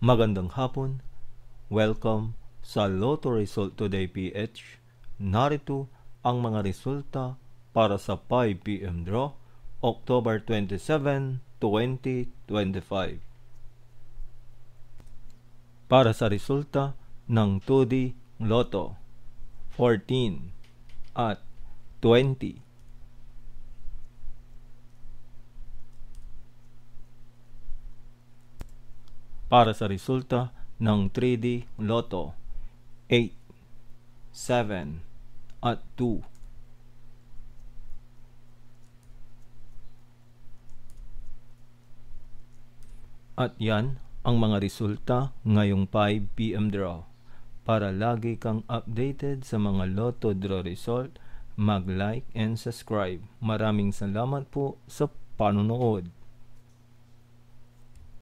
Magandang hapon. Welcome sa Lotto Result Today PH. Narito ang mga resulta para sa 5 p.m. draw, October 27, 2025. Para sa resulta ng 2D Lotto, 14 at 20. Para sa resulta ng 3D Lotto, 8, 7, at 2. At yan ang mga resulta ngayong 5 p.m. draw. Para lagi kang updated sa mga Lotto draw result, mag-like and subscribe. Maraming salamat po sa panonood.